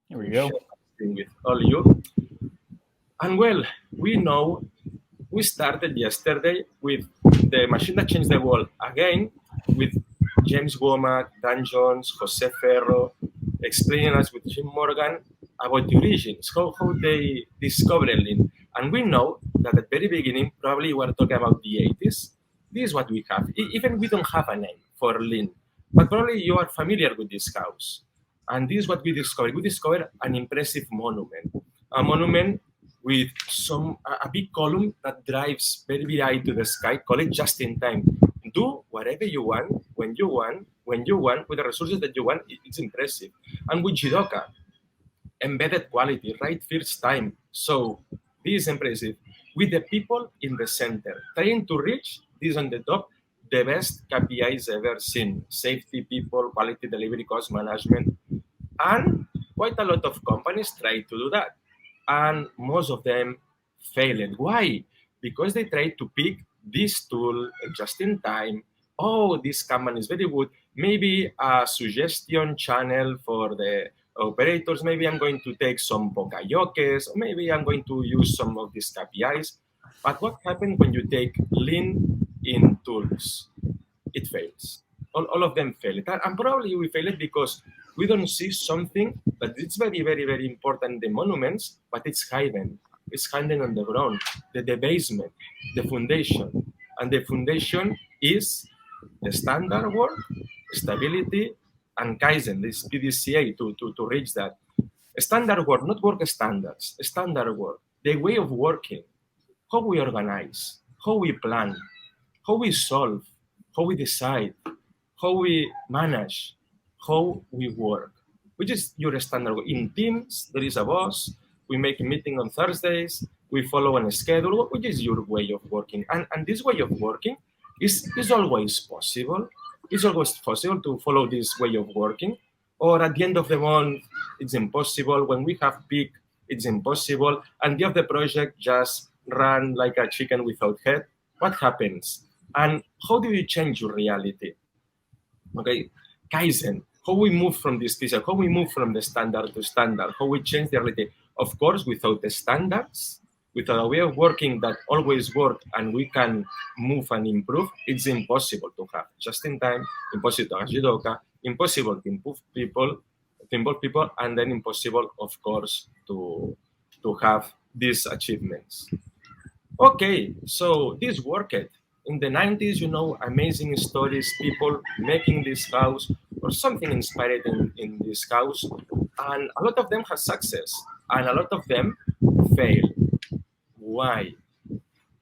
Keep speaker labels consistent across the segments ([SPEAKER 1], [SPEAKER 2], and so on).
[SPEAKER 1] Here we
[SPEAKER 2] to
[SPEAKER 1] go.
[SPEAKER 2] share something with all you. And well, we know we started yesterday with the machine that changed the world again with James Womack, Dan Jones, Jose Ferro, explaining us with Jim Morgan about the origins, how they discovered Lean. And we know that at the very beginning, probably we're talking about the 80s. This is what we have. Even we don't have a name for Lean, but probably you are familiar with this house. And this is what we discovered. We discovered an impressive monument, a monument with a big column that drives very, very high to the sky. Call it just in time. Do whatever you want, when you want, with the resources that you want. It's impressive. And with Jidoka, embedded quality, right first time. So this is impressive. With the people in the center, trying to reach this on the top, the best KPIs ever seen. Safety, people, quality delivery, cost management. And quite a lot of companies try to do that. And most of them failed. Why? Because they try to pick this tool just in time. Oh, this command is very good. Maybe a suggestion channel for the operators. Maybe I'm going to take some Pokayokes, or maybe I'm going to use some of these KPIs. But what happens when you take lean in tools? It fails. All of them fail. And probably we fail it because we don't see something that it's very, very, very important in the monuments, but it's hidden. It's hidden on the ground, the basement, the foundation. And the foundation is the standard work, stability, and Kaizen, this PDCA to reach that. Standard work, not work standards, standard work, the way of working, how we organize, how we plan, how we solve, how we decide, how we manage, how we work, which is your standard. In teams, there is a boss. We make a meeting on Thursdays. We follow on a schedule, which is your way of working. And this way of working is always possible. It's always possible to follow this way of working. Or at the end of the month, it's impossible. When we have peak, it's impossible. And the of the project just run like a chicken without head. What happens? And how do you change your reality? Okay, Kaizen, how we move from this piece, how we move from the standard to standard, how we change the reality. Of course, without the standards, without a way of working that always work and we can move and improve, it's impossible to have just in time, impossible to have Jidoka, impossible to involve people, and then impossible, of course, to have these achievements. Okay, so this worked. In the 90s, amazing stories, people making this house or something inspired in this house. And a lot of them have success and a lot of them fail. Why?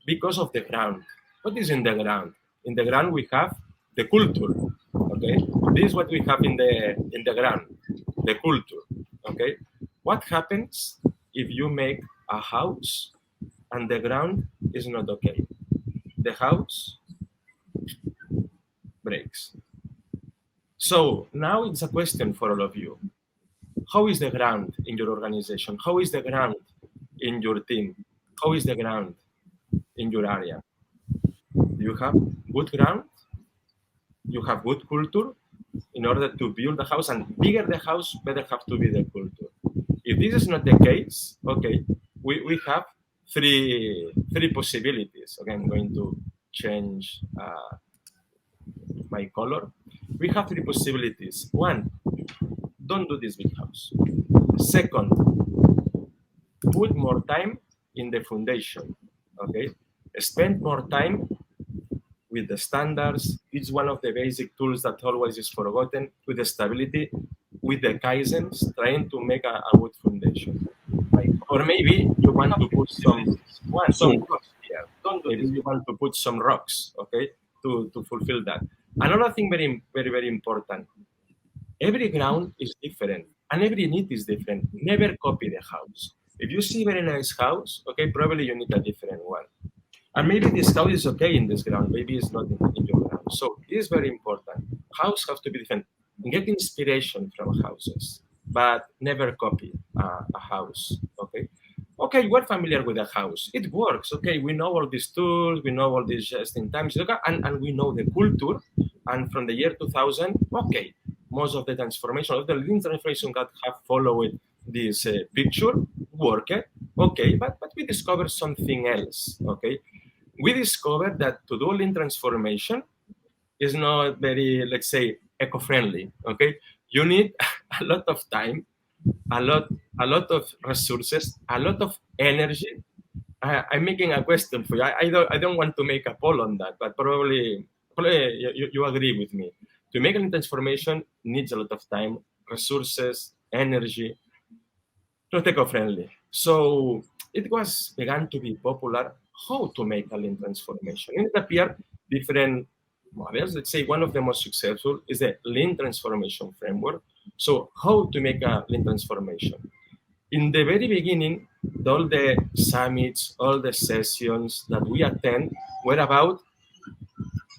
[SPEAKER 2] Because of the ground. What is in the ground? In the ground, we have the culture. Okay, this is what we have in the ground, the culture. Okay, what happens if you make a house and the ground is not okay? The house breaks. So now it's a question for all of you. How is the ground in your organization? How is the ground in your team? How is the ground in your area? Do you have good ground? You have good culture in order to build the house, and bigger the house, better have to be the culture. If this is not the case, okay, we have three possibilities. Okay, I'm going to change my color. We have three possibilities. One, don't do this big house. Second, put more time in the foundation. Okay, spend more time with the standards. It's one of the basic tools that always is forgotten. With the stability, with the kaizens, trying to make a good foundation. Or maybe you want to put some rocks here. Maybe you want to put some rocks, okay, to fulfill that. Another thing very, very, very important. Every ground is different and every need is different. Never copy the house. If you see a very nice house, okay, probably you need a different one. And maybe this house is okay in this ground, maybe it's not in your ground. So it is very important. House have to be different. Get inspiration from houses, but never copy a house. Okay. Okay, we're familiar with the house. It works. Okay, we know all these tools, we know all these just in time, and we know the culture. And from the year 2000, okay, most of the transformation, of the lean transformation that have followed this picture, worked, okay, but we discovered something else, okay? We discovered that to do lean transformation is not very, let's say, eco-friendly, okay? You need a lot of time, a lot of resources, a lot of energy. I'm making a question for you. I don't want to make a poll on that, but probably you agree with me. To make a transformation needs a lot of time, resources, energy, not eco-friendly. So it was began to be popular how to make a lean transformation. And it appeared different models. Let's say one of the most successful is the lean transformation framework. So how to make a lean transformation? In the very beginning, all the summits, all the sessions that we attend were about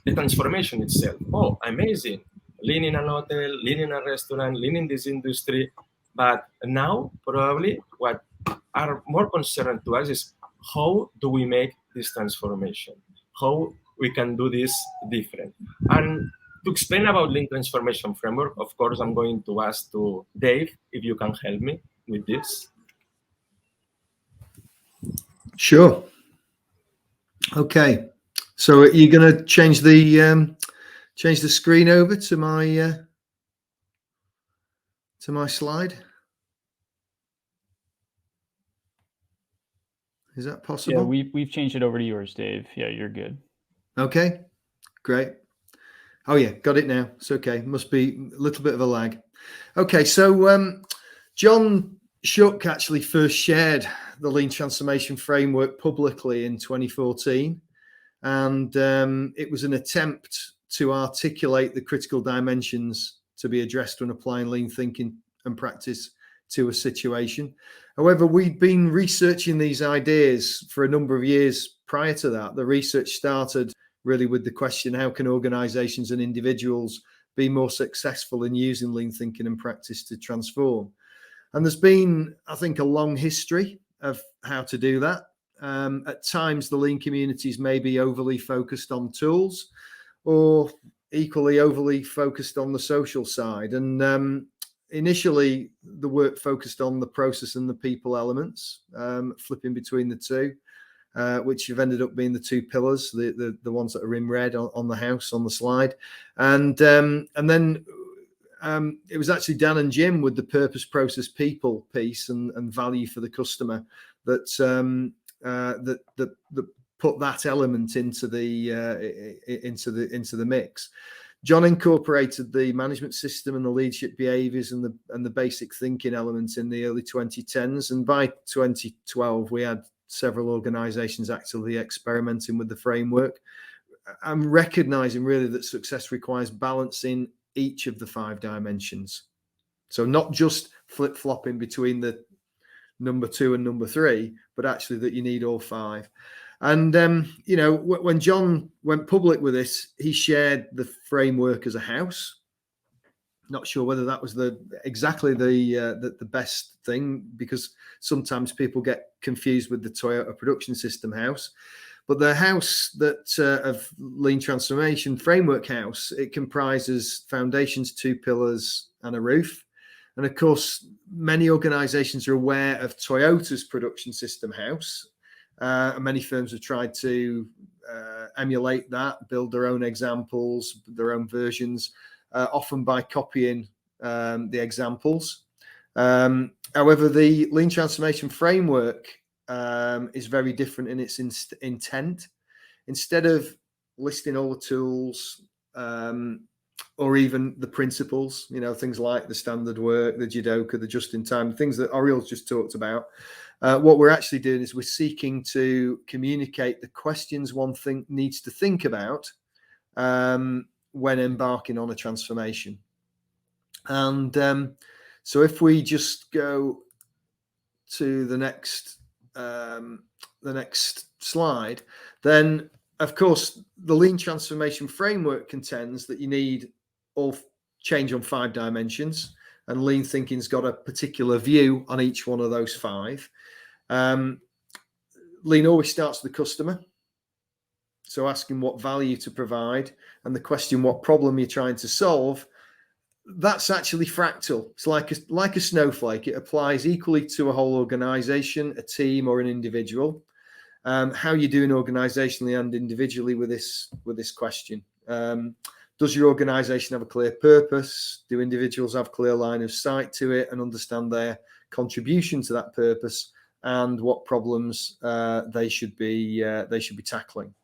[SPEAKER 2] the transformation itself. Oh, amazing. Lean in an hotel, lean in a restaurant, lean in this industry. But now, probably, what are more concerned to us is how do we make this transformation? How we can do this different? And to explain about Lean Transformation Framework, of course, I'm going to ask to Dave if you can help me with this.
[SPEAKER 1] Sure. Okay. So are you going to change the screen over to my slide? Is that possible?
[SPEAKER 3] Yeah, we've changed it over to yours, Dave. Yeah, you're good.
[SPEAKER 1] Okay, great. Oh yeah, got it now. It's okay. Must be a little bit of a lag. Okay, so John Shuck actually first shared the Lean Transformation Framework publicly in 2014. And it was an attempt to articulate the critical dimensions to be addressed when applying lean thinking and practice to a situation. However, we'd been researching these ideas for a number of years prior to that. The research started really with the question, how can organizations and individuals be more successful in using lean thinking and practice to transform? And there's been, I think, a long history of how to do that. At times, the lean communities may be overly focused on tools or equally overly focused on the social side. And initially, the work focused on the process and the people elements, flipping between the two, which have ended up being the two pillars, the ones that are in red on the house on the slide. And then it was actually Dan and Jim with the purpose, process, people piece and value for the customer that put that element into the mix. John incorporated the management system and the leadership behaviors and the basic thinking elements in the early 2010s, and by 2012 we had several organizations actively experimenting with the framework. I'm recognizing really that success requires balancing each of the 5 dimensions, so not just flip-flopping between the number 2 and number 3, but actually that you need all 5. And when John went public with this, he shared the framework as a house. Not sure whether that was exactly the best thing, because sometimes people get confused with the Toyota production system house. But the house that of Lean Transformation Framework house, it comprises foundations, 2 pillars, and a roof. And of course, many organizations are aware of Toyota's production system house. Many firms have tried to emulate that, build their own examples, their own versions, often by copying the examples. However, the Lean Transformation Framework is very different in its intent. Instead of listing all the tools or even the principles, things like the standard work, the Jidoka, the just-in-time, things that Oriel's just talked about, what we're actually doing is we're seeking to communicate the questions one needs to think about when embarking on a transformation. And so if we just go to the next slide, then of course the Lean Transformation Framework contends that you need all change on 5 dimensions, and lean thinking's got a particular view on each one of those 5. Lean always starts with the customer, so asking what value to provide, and the question what problem you're trying to solve that's actually fractal. It's like a snowflake. It applies equally to a whole organization, a team, or an individual. How you doing organizationally and individually with this question? Does your organization have a clear purpose? Do individuals have clear line of sight to it and understand their contribution to that purpose and what problems they should be tackling?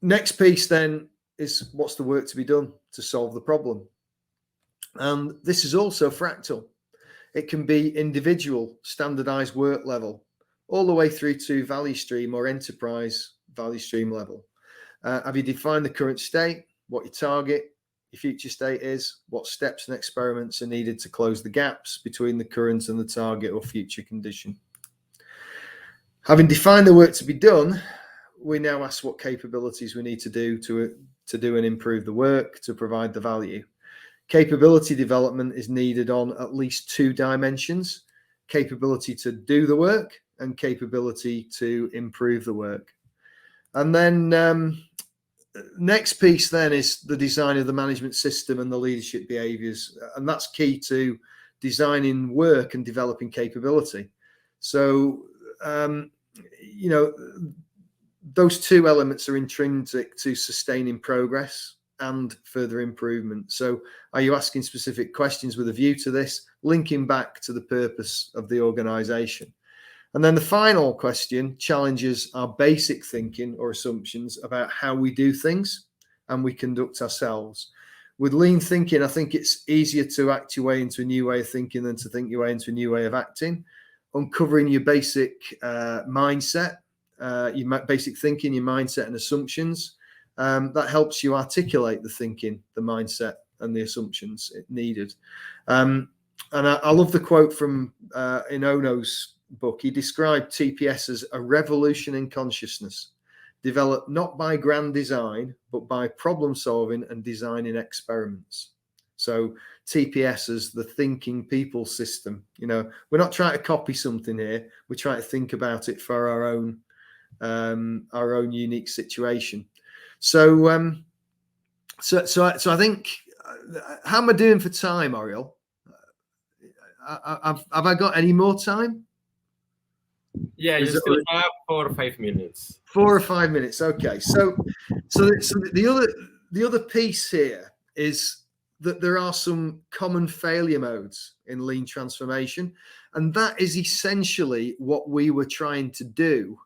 [SPEAKER 1] Next piece then is what's the work to be done to solve the problem? And this is also fractal. It can be individual, standardized work level, all the way through to value stream or enterprise value stream level. Have you defined the current state, what your target, your future state is, what steps and experiments are needed to close the gaps between the current and the target or future condition? Having defined the work to be done, we now ask what capabilities we need to do to do and improve the work to provide the value. Capability development is needed on at least two dimensions: capability to do the work and capability to improve the work. And then next piece then is the design of the management system and the leadership behaviors. And that's key to designing work and developing capability. So, those two elements are intrinsic to sustaining progress and further improvement. So are you asking specific questions with a view to this, linking back to the purpose of the organization? And then the final question challenges our basic thinking or assumptions about how we do things and we conduct ourselves. With lean thinking, I think it's easier to act your way into a new way of thinking than to think your way into a new way of acting. Uncovering your basic mindset, your basic thinking, your mindset and assumptions, that helps you articulate the thinking, the mindset and the assumptions needed. And I love the quote from in Ono's book. He described TPS as a revolution in consciousness, developed not by grand design, but by problem solving and designing experiments. So TPS is the thinking people system. We're not trying to copy something here. We're trying to think about it for our own unique situation. So I think, how am I doing for time, Oriel? Have I got any more time?
[SPEAKER 2] Yeah, you still have 4 or 5 minutes.
[SPEAKER 1] 4 or 5 minutes. Okay. So the other piece here is that there are some common failure modes in lean transformation, and that is essentially what we were trying to do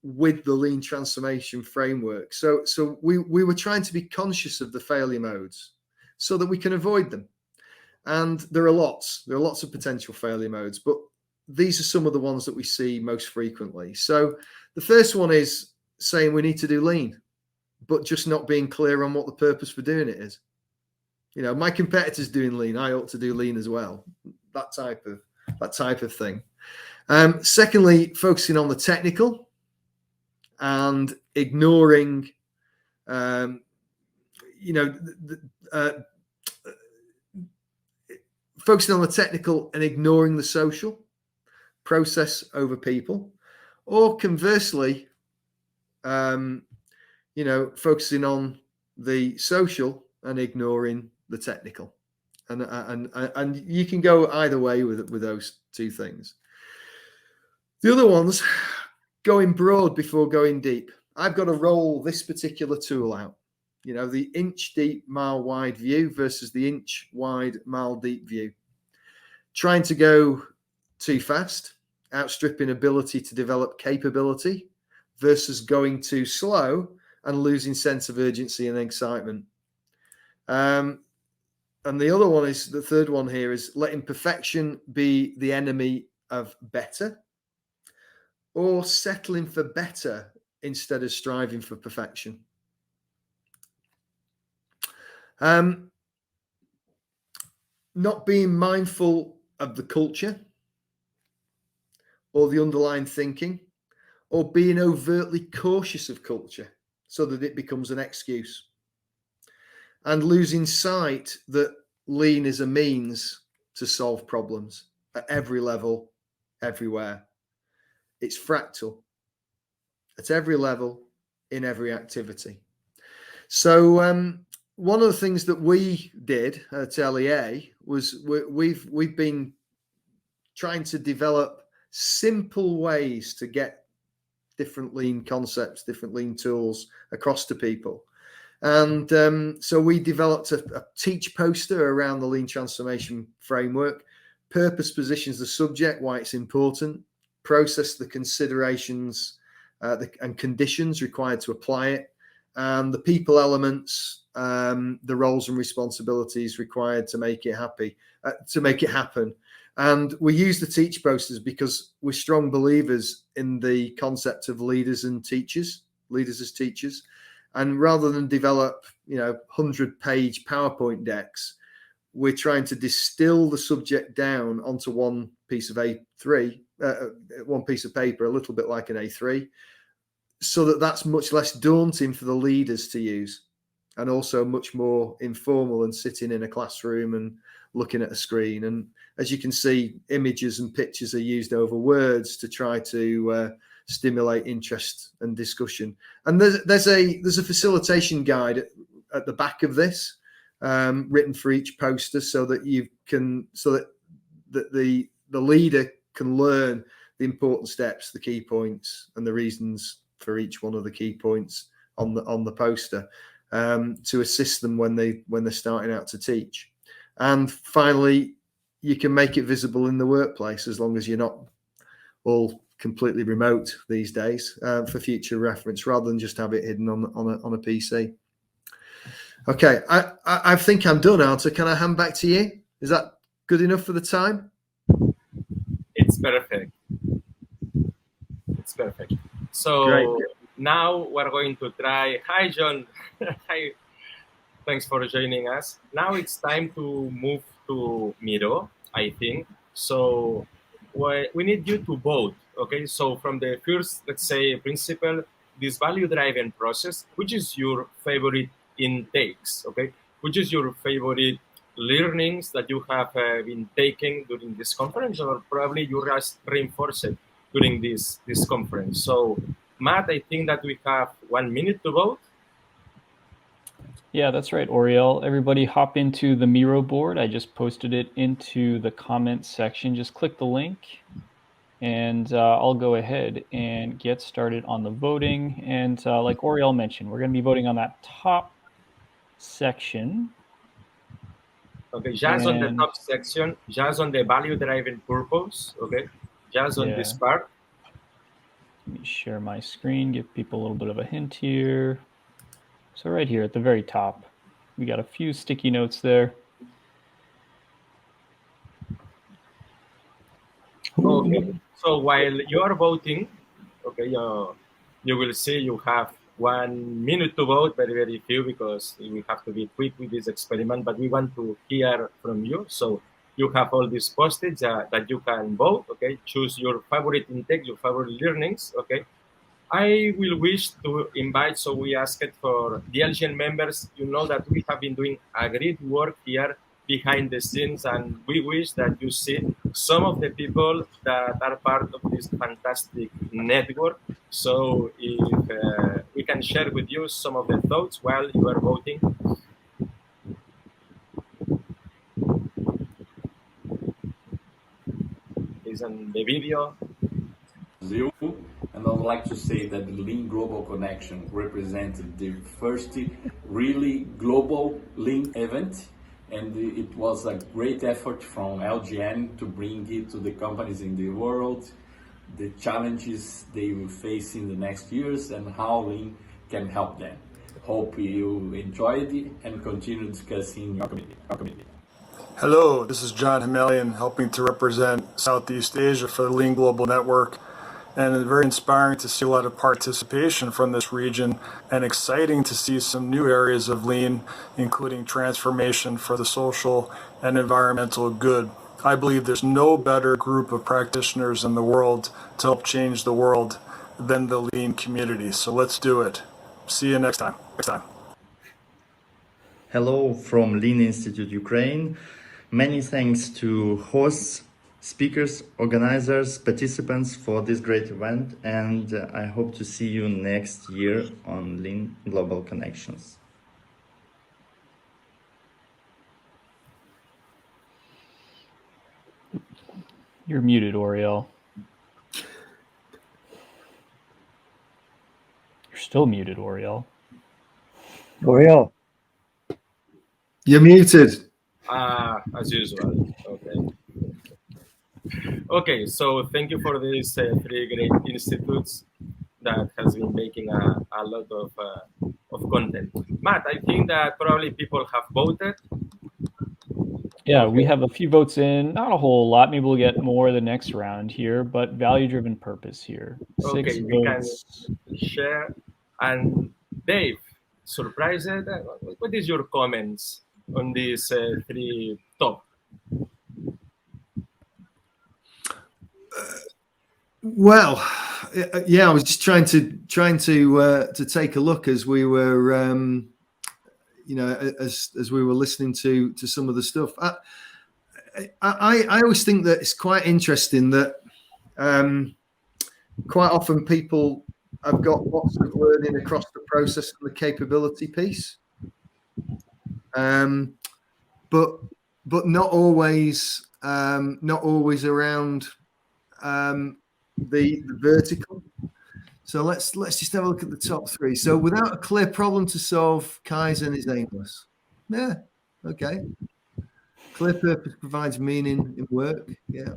[SPEAKER 1] with the lean transformation framework. So we were trying to be conscious of the failure modes so that we can avoid them. And there are lots of potential failure modes, but these are some of the ones that we see most frequently. So the first one is saying we need to do lean, but just not being clear on what the purpose for doing it is. My competitor's doing lean, I ought to do lean as well. That type of thing. Secondly, focusing on the technical and ignoring, focusing on the technical and ignoring the social, process over people, or conversely, focusing on the social and ignoring the technical, and you can go either way with those two things. The other ones, going broad before going deep. I've got to roll this particular tool out. The inch deep, mile wide view versus the inch wide, mile deep view. Trying to go too fast, outstripping ability to develop capability, versus going too slow and losing sense of urgency and excitement. And the other one is, the third one here is letting perfection be the enemy of better, or settling for better instead of striving for perfection. Not being mindful of the culture or the underlying thinking, or being overtly cautious of culture so that it becomes an excuse. And losing sight that lean is a means to solve problems at every level, everywhere. It's fractal at every level, in every activity. So one of the things that we did at LEA was we've been trying to develop simple ways to get different lean concepts, different lean tools across to people. And so we developed a teach poster around the lean transformation framework. Purpose positions the subject, why it's important, process the considerations and conditions required to apply it, and the people elements, the roles and responsibilities required to make it happen. And we use the teach posters because we're strong believers in the concept of leaders as teachers. And rather than develop, 100-page PowerPoint decks, we're trying to distill the subject down onto one piece of one piece of paper, a little bit like an A3, so that's much less daunting for the leaders to use, and also much more informal than sitting in a classroom and looking at a screen. And as you can see, images and pictures are used over words to try to stimulate interest and discussion. And there's a facilitation guide at the back of this, written for each poster, so that the leader can learn the important steps, the key points, and the reasons for each one of the key points on the poster, to assist them when they're starting out to teach. And finally, you can make it visible in the workplace, as long as you're not all completely remote these days, for future reference, rather than just have it hidden on a PC. Okay, I think I'm done, Arthur. Can I hand back to you? Is that good enough for the time?
[SPEAKER 2] It's perfect. It's perfect. So
[SPEAKER 1] Great.
[SPEAKER 2] Now we're going to try. Hi, John. Hi. Thanks for joining us. Now it's time to move to Miro, I think. So we need you to vote. Okay. So from the first, let's say, principle, this value-driven process, which is your favorite intakes? Okay. Which is your favorite learnings that you have been taking during this conference, or probably you just reinforce it during this conference? So Matt, I think that we have 1 minute to vote.
[SPEAKER 3] Yeah, that's right, Oriel. Everybody hop into the Miro board. I just posted it into the comments section. Just click the link, and I'll go ahead and get started on the voting. And like Oriel mentioned, we're going to be voting on that top section.
[SPEAKER 2] Okay, just on the top section, just on the value-driven purpose, okay? Just on this part.
[SPEAKER 3] Let me share my screen, give people a little bit of a hint here. So right here at the very top, we got a few sticky notes there.
[SPEAKER 2] Okay, so while you are voting, okay, you will see you have 1 minute to vote, very, very few, because we have to be quick with this experiment, but we want to hear from you. So you have all these post-its that you can vote, okay? Choose your favorite intake, your favorite learnings, okay? I will wish to invite, so we asked for the LGN members. You know that we have been doing a great work here behind the scenes, and we wish that you see some of the people that are part of this fantastic network. So if we can share with you some of the thoughts while you are voting. Is on the video.
[SPEAKER 4] Brazil, and I would like to say that the Lean Global Connection represented the first really global Lean event, and it was a great effort from LGN to bring it to the companies in the world, the challenges they will face in the next years, and how Lean can help them. Hope you enjoyed it and continue discussing your community.
[SPEAKER 5] Hello, this is John Hamelian, helping to represent Southeast Asia for the Lean Global Network. And it's very inspiring to see a lot of participation from this region, and exciting to see some new areas of Lean, including transformation for the social and environmental good. I believe there's no better group of practitioners in the world to help change the world than the Lean community. So let's do it. See you next time.
[SPEAKER 6] Hello from Lean Institute Ukraine. Many thanks to hosts, speakers, organizers, participants for this great event, and I hope to see you next year on Lean Global Connections.
[SPEAKER 3] You're muted, Oriel. You're still muted, Oriel.
[SPEAKER 7] Oriel.
[SPEAKER 1] You're muted.
[SPEAKER 2] As usual. Okay. Okay, so thank you for these three great institutes that has been making a lot of content. Matt, I think that probably people have voted.
[SPEAKER 3] Yeah, we have a few votes in, not a whole lot. Maybe we'll get more the next round here, but value-driven purpose here. 6
[SPEAKER 2] Okay, we
[SPEAKER 3] votes.
[SPEAKER 2] can share. And Dave, surprised? What is your comments on these three top?
[SPEAKER 1] Well, yeah, I was just trying to take a look as we were, as we were listening to some of the stuff. I always think that it's quite interesting that quite often people have got lots of learning across the process and the capability piece, but not always around the vertical. So let's just have a look at the top three. So without a clear problem to solve, Kaizen is aimless. Yeah, okay. Clear purpose provides meaning in work. Yeah,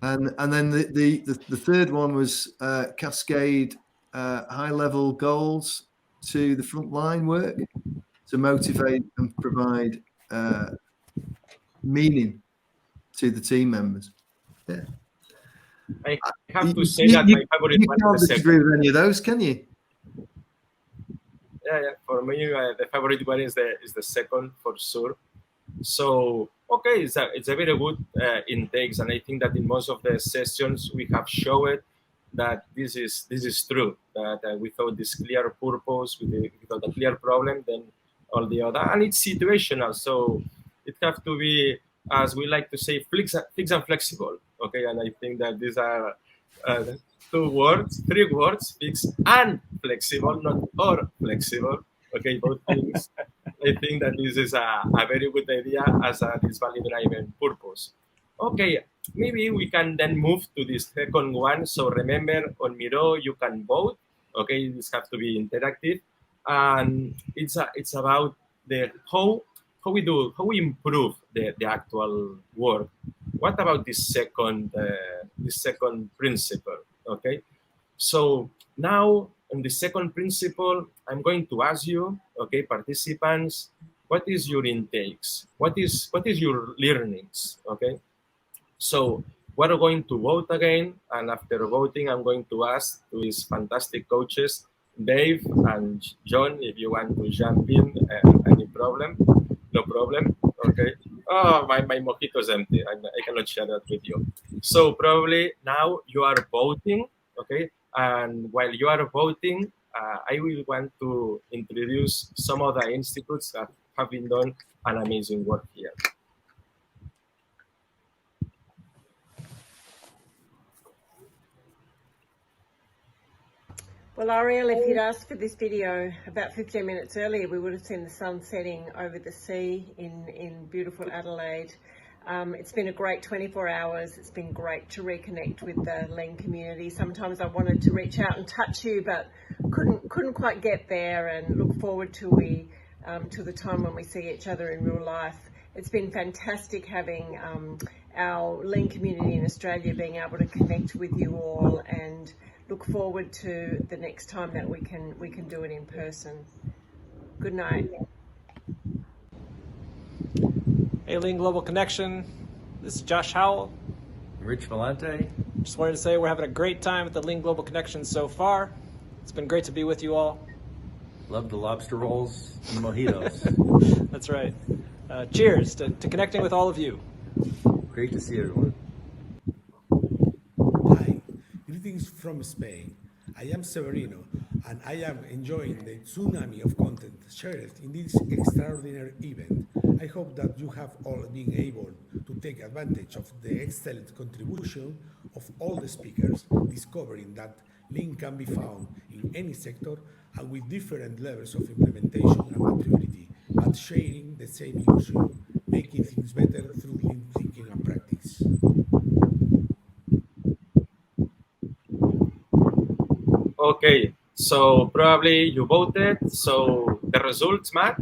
[SPEAKER 1] and then the third one was cascade high level goals to the frontline work to motivate and provide meaning to the team members. Yeah.
[SPEAKER 2] I have to say that my favorite
[SPEAKER 1] you
[SPEAKER 2] one
[SPEAKER 1] can't
[SPEAKER 2] is the
[SPEAKER 1] disagree
[SPEAKER 2] second.
[SPEAKER 1] with any of those, can you?
[SPEAKER 2] Yeah. For me, the favorite one is the second for sure. So okay, it's a very good intakes, and I think that in most of the sessions we have shown that this is true. That without this clear purpose, without a clear problem, then all the other, and it's situational. So it has to be, as we like to say, fix and flexible. Okay, and I think that these are three words: fix and flexible, not or flexible. Okay, both things. I think that this is a very good idea as this value-driven purpose. Okay, maybe we can then move to the second one. So remember, on Miro, you can vote. Okay, this has to be interactive. And it's about how we improve the actual work. What about this second principle? Okay, so now on the second principle, I'm going to ask you, okay, participants, what is your intakes? What is your learnings? Okay, so we're going to vote again, and after voting, I'm going to ask to these fantastic coaches, Dave and John, if you want to jump in. Any problem? No problem. Okay. Oh, my mojito is empty. I cannot share that with you. So probably now you are voting. Okay. And while you are voting, I will want to introduce some of the institutes that have been done an amazing work here.
[SPEAKER 8] Well, Ariel, if you'd asked for this video about 15 minutes earlier, we would have seen the sun setting over the sea in beautiful Adelaide. It's been a great 24 hours. It's been great to reconnect with the Lean community. Sometimes I wanted to reach out and touch you, but couldn't quite get there, and look forward to the time when we see each other in real life. It's been fantastic having our Lean community in Australia being able to connect with you all, and look forward to the next time that we can do it in person. Good night.
[SPEAKER 9] Hey, Lean Global Connection. This is Josh Howell.
[SPEAKER 10] Rich Valente.
[SPEAKER 9] Just wanted to say we're having a great time at the Lean Global Connection so far. It's been great to be with you all.
[SPEAKER 10] Love the lobster rolls and mojitos.
[SPEAKER 9] That's right. Cheers to connecting with all of you.
[SPEAKER 10] Great to see everyone.
[SPEAKER 11] Hi, greetings from Spain. I am Severino, and I am enjoying the tsunami of content shared in this extraordinary event. I hope that you have all been able to take advantage of the excellent contribution of all the speakers, discovering that Lean can be found in any sector and with different levels of implementation and maturity, but sharing the same illusion, making things better through Lean thinking and practice.
[SPEAKER 2] Okay, so probably you voted. So the results, Matt?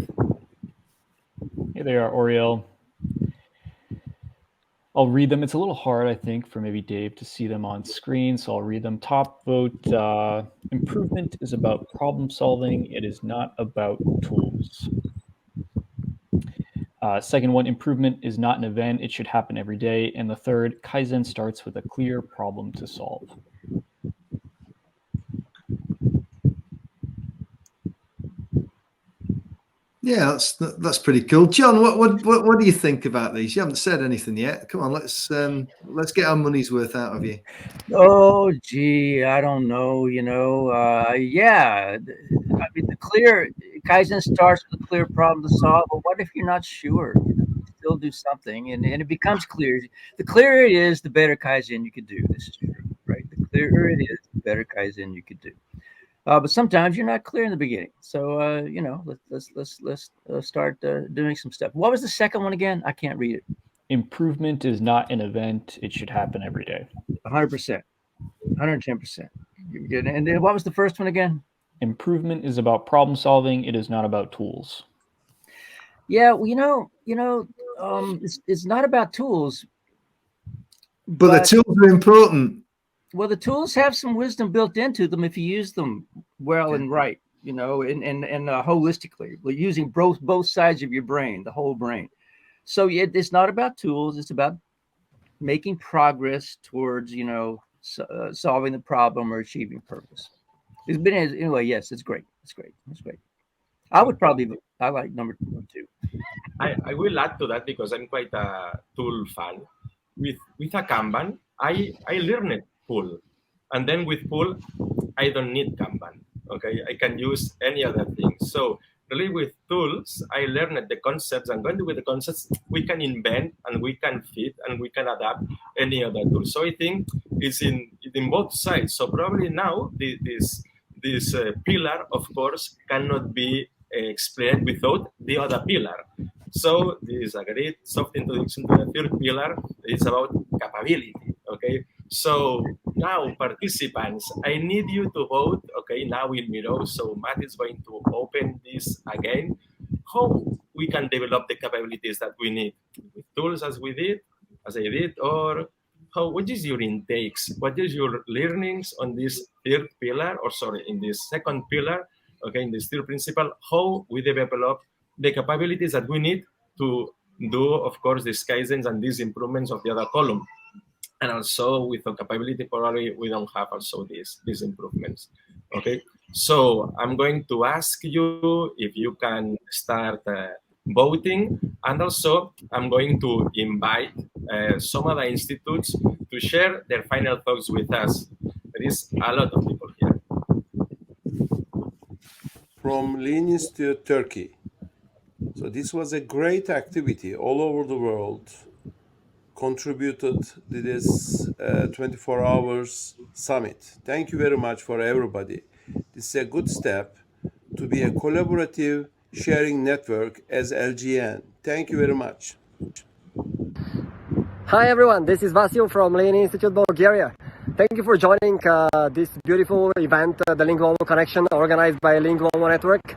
[SPEAKER 3] Hey there, Oriel. I'll read them. It's a little hard, I think, for maybe Dave to see them on screen, so I'll read them. Top vote, improvement is about problem solving. It is not about tools. Second one, improvement is not an event. It should happen every day. And the third, Kaizen starts with a clear problem to solve.
[SPEAKER 1] Yeah, that's pretty cool. John, what do you think about these? You haven't said anything yet. Come on, let's get our money's worth out of you.
[SPEAKER 7] Oh, gee, I don't know. Yeah. I mean, the clear Kaizen starts with a clear problem to solve. But what if you're not sure? Still do something, and it becomes clear. The clearer it is, the better Kaizen you could do. This is true, right? The clearer it is, the better Kaizen you could do. But sometimes you're not clear in the beginning. So let's start doing some stuff. What was the second one again? I can't read it.
[SPEAKER 3] Improvement is not an event. It should happen every day.
[SPEAKER 7] 100%, 110%. And then what was the first one again?
[SPEAKER 3] Improvement is about problem solving. It is not about tools.
[SPEAKER 7] Yeah, well, it's not about tools.
[SPEAKER 1] But the tools are important.
[SPEAKER 7] Well, the tools have some wisdom built into them if you use them well and right, and holistically, using both sides of your brain, the whole brain. So it's not about tools. It's about making progress towards, solving the problem or achieving purpose. It's been anyway. Yes, it's great. It's great. It's great. I like number 2.
[SPEAKER 2] I will add to that because I'm quite a tool fan. With a Kanban, I learned Pool, and then with Pool, I don't need Kanban. Okay, I can use any other thing. So really, with tools, I learned the concepts, and when with the concepts, we can invent and we can fit and we can adapt any other tool. So I think it's in both sides. So probably now this pillar, of course, cannot be explained without the other pillar. So this is a great soft introduction to the third pillar. It's about capability. Okay. So now, participants, I need you to vote. Okay, now in Miro. So Matt is going to open this again. How we can develop the capabilities that we need with tools as I did, or what is your intakes? What is your learnings on this third pillar, in this second pillar? Okay, in this third principle, how we develop the capabilities that we need to do, of course, these Kaizens and these improvements of the other column. And also with the capability, probably we don't have also these improvements. Okay, so I'm going to ask you if you can start voting, and also I'm going to invite some other institutes to share their final thoughts with us. There is a lot of people here.
[SPEAKER 12] From Lean Institute, Turkey. So this was a great activity all over the world. Contributed to this 24 hours summit. Thank you very much for everybody. This is a good step to be a collaborative sharing network as LGN. Thank you very much.
[SPEAKER 13] Hi everyone, this is Vasil from Lean Institute, Bulgaria. Thank you for joining this beautiful event, the Lean Global Connection, organized by Lean Global Network.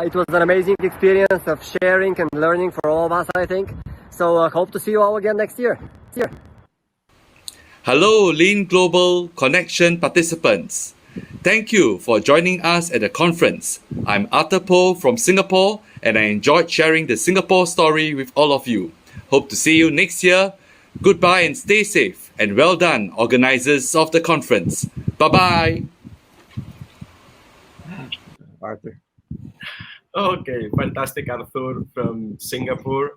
[SPEAKER 13] It was an amazing experience of sharing and learning for all of us, I think. So I hope to see you all again next year. See you.
[SPEAKER 14] Hello, Lean Global Connection participants. Thank you for joining us at the conference. I'm Arthur Po from Singapore, and I enjoyed sharing the Singapore story with all of you. Hope to see you next year. Goodbye and stay safe. And well done, organizers of the conference. Bye-bye.
[SPEAKER 7] Arthur.
[SPEAKER 2] Okay, fantastic, Arthur from Singapore.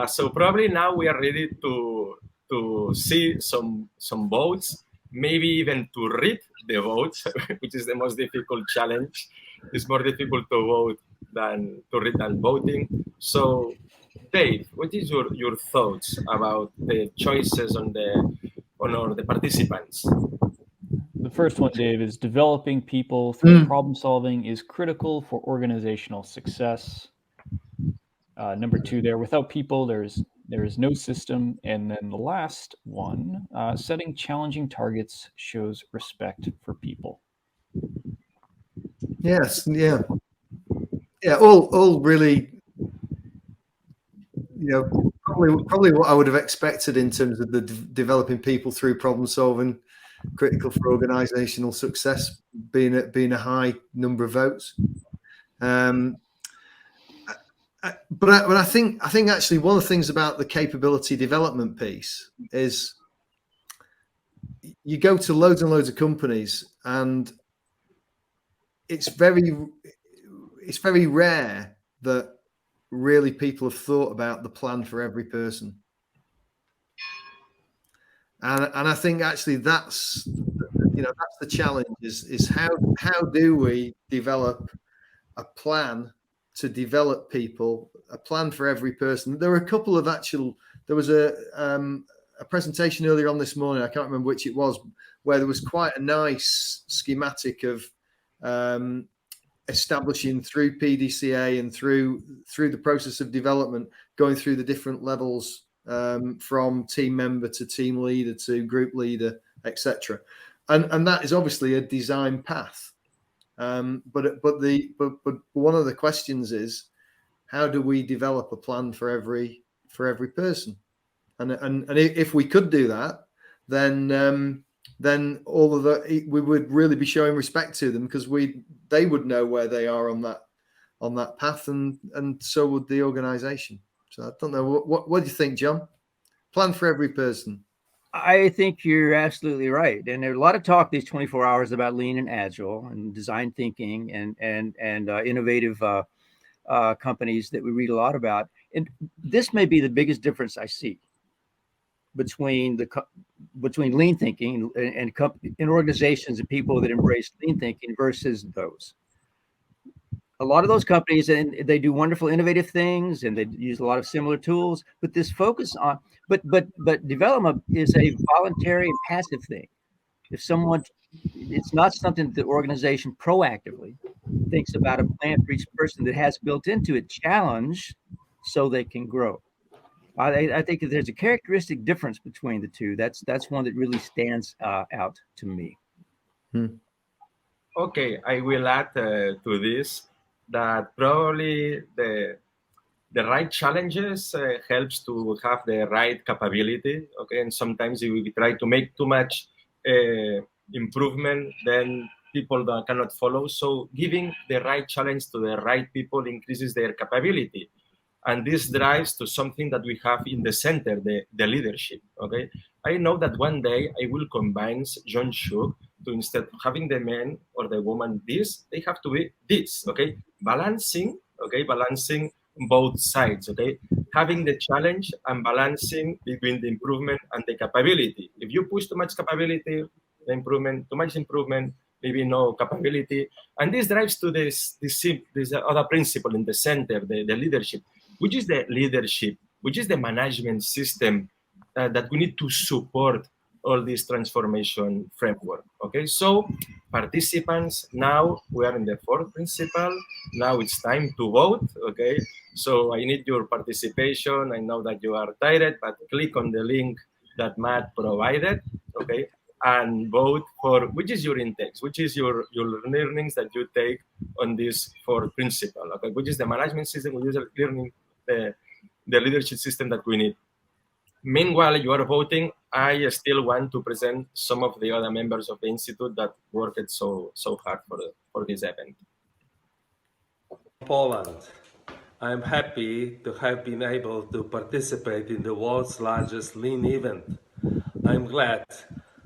[SPEAKER 2] So probably now we are ready to see some votes, maybe even to read the votes, which is the most difficult challenge. It's more difficult to vote than to read and voting. So, Dave, what is your thoughts about the choices on the participants?
[SPEAKER 3] The first one, Dave, is developing people through problem solving is critical for organizational success. Number 2 there, without people, there is no system. And then the last one, setting challenging targets shows respect for people.
[SPEAKER 1] Yes, yeah. All really, probably what I would have expected in terms of the developing people through problem solving, critical for organisational success, being a high number of votes. But I think actually one of the things about the capability development piece is you go to loads and loads of companies, and it's very rare that really people have thought about the plan for every person. And I think actually that's the challenge is how do we develop a plan to develop people, a plan for every person. There were a couple of there was a presentation earlier on this morning, I can't remember which it was, where there was quite a nice schematic of establishing through PDCA and through the process of development, going through the different levels, from team member to team leader to group leader, etc. And that is obviously a design path. But one of the questions is, how do we develop a plan for every person? And if we could do that, then all of we would really be showing respect to them, because they would know where they are on that path, and so would the organisation. So I don't know, what do you think, John? Plan for every person.
[SPEAKER 7] I think you're absolutely right. And there's a lot of talk these 24 hours about lean and agile and design thinking and innovative companies that we read a lot about. And this may be the biggest difference I see between lean thinking and organizations and people that embrace lean thinking versus those. A lot of those companies, and they do wonderful innovative things, and they use a lot of similar tools, but this focus on but development is a voluntary and passive thing. It's not something that the organization proactively thinks about a plan for each person that has built into it challenge so they can grow. I think that there's a characteristic difference between the two. That's one that really stands out to me.
[SPEAKER 2] Okay, I will add to this that probably the right challenges helps to have the right capability. Okay, and sometimes if we try to make too much improvement, then people cannot follow. So giving the right challenge to the right people increases their capability. And this drives to something that we have in the center, the leadership. Okay, I know that one day I will combine John Shook to, instead of having the man or the woman this, they have to be this. Okay, balancing both sides. Okay, having the challenge and balancing between the improvement and the capability. If you push too much capability, the improvement, too much improvement, maybe no capability, and this drives to this other principle in the center, the leadership. Which is the leadership, which is the management system that we need to support all this transformation framework. Okay, so participants, now we are in the fourth principle. Now it's time to vote. Okay, so I need your participation. I know that you are tired, but click on the link that Matt provided. Okay, and vote for which is your index, which is your learnings that you take on this fourth principle. Okay, which is the management system, which is learning the leadership system that we need. Meanwhile, you are voting. I still want to present some of the other members of the institute that worked so hard for this event.
[SPEAKER 15] Poland. I'm happy to have been able to participate in the world's largest Lean event. I'm glad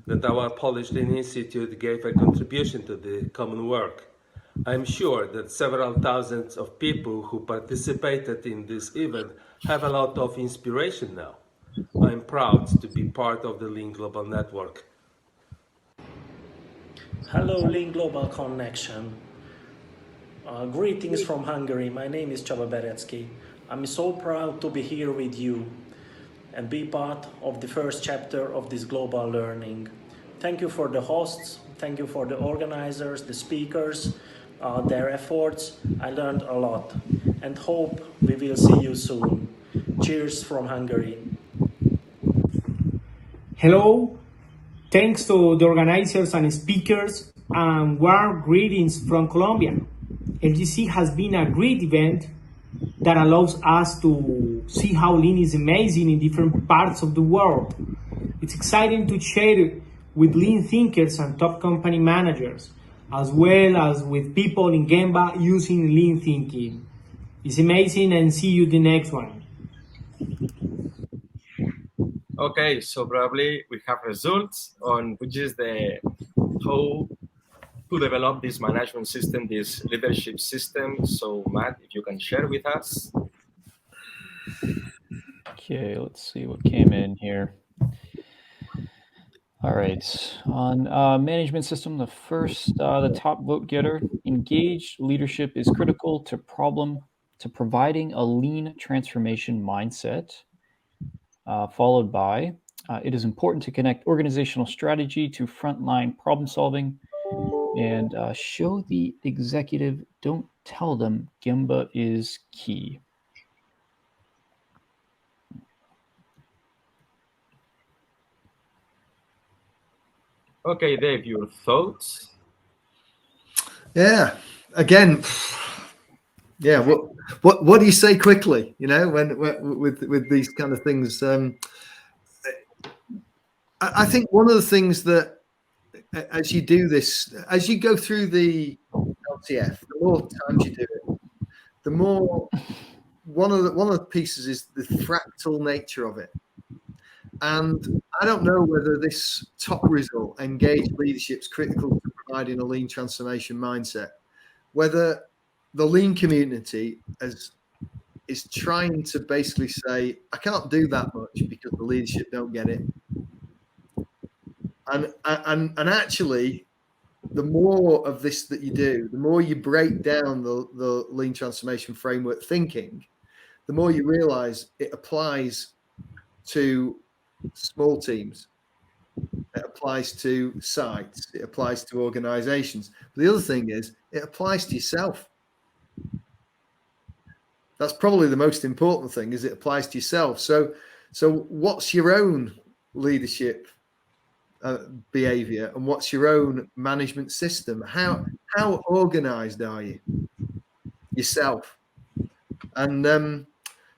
[SPEAKER 15] that our Polish Lean Institute gave a contribution to the common work. I'm sure that several thousands of people who participated in this event have a lot of inspiration now. I'm proud to be part of the Lean Global Network.
[SPEAKER 16] Hello, Lean Global Connection. Greetings from Hungary. My name is Csaba Berecki. I'm so proud to be here with you and be part of the first chapter of this global learning. Thank you for the hosts. Thank you for the organizers, the speakers, their efforts. I learned a lot and hope we will see you soon. Cheers from Hungary.
[SPEAKER 17] Hello. Thanks to the organizers and speakers and warm greetings from Colombia. LGC has been a great event that allows us to see how Lean is amazing in different parts of the world. It's exciting to share with Lean thinkers and top company managers, as well as with people in Gemba using Lean thinking. It's amazing, and see you the next one.
[SPEAKER 2] Okay, so probably we have results on which is the how to develop this management system, this leadership system. So Matt, if you can share with us.
[SPEAKER 3] Okay, let's see what came in here. All right, on management system, the top vote getter, engaged leadership is critical to providing a lean transformation mindset, followed by, it is important to connect organizational strategy to frontline problem solving, and show the executive, don't tell them Gemba is key.
[SPEAKER 2] Okay, Dave, your thoughts?
[SPEAKER 1] Yeah, again, yeah. What do you say quickly? You know, when with these kind of things. I think one of the things that, as you do this, as you go through the LTF, the more times you do it, the more one of the pieces is the fractal nature of it. And I don't know whether this top result, engaged leadership, is critical to providing a lean transformation mindset, whether the lean community is trying to basically say, I can't do that much because the leadership don't get it. And actually, the more of this that you do, the more you break down the lean transformation framework thinking, the more you realize it applies to small teams, it applies to sites, it applies to organizations. But the other thing is, it applies to yourself. That's probably the most important thing, is it applies to yourself. So what's your own leadership behavior, and what's your own management system? How organized are you yourself? And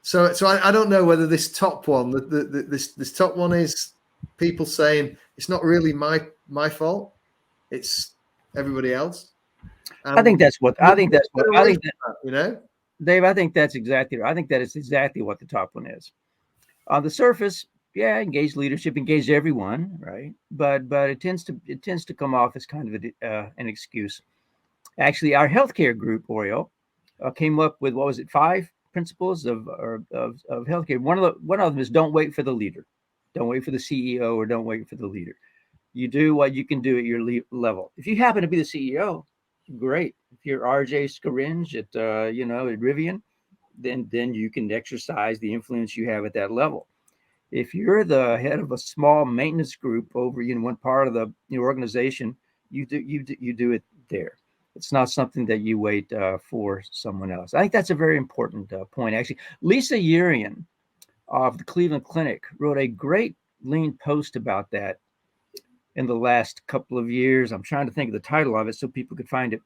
[SPEAKER 1] so I don't know whether this top one, this top one is people saying it's not really my fault, it's everybody else.
[SPEAKER 7] I think that's what
[SPEAKER 1] you know,
[SPEAKER 7] Dave. I think that's exactly right. I think that is exactly what the top one is. On the surface, yeah, engage leadership, engage everyone, right? But it tends to come off as kind of an excuse. Actually, our healthcare group, Oriel, came up with, what was it, 5 principles of healthcare. One of them is don't wait for the leader, don't wait for the CEO, or don't wait for the leader. You do what you can do at your level. If you happen to be the CEO, great. If you're RJ Scaringe at at Rivian, then you can exercise the influence you have at that level. If you're the head of a small maintenance group over one part of the organization, you do it there. It's not something that you wait for someone else. I think that's a very important point. Actually, Lisa Urian of the Cleveland Clinic wrote a great lean post about that in the last couple of years. I'm trying to think of the title of it so people could find it.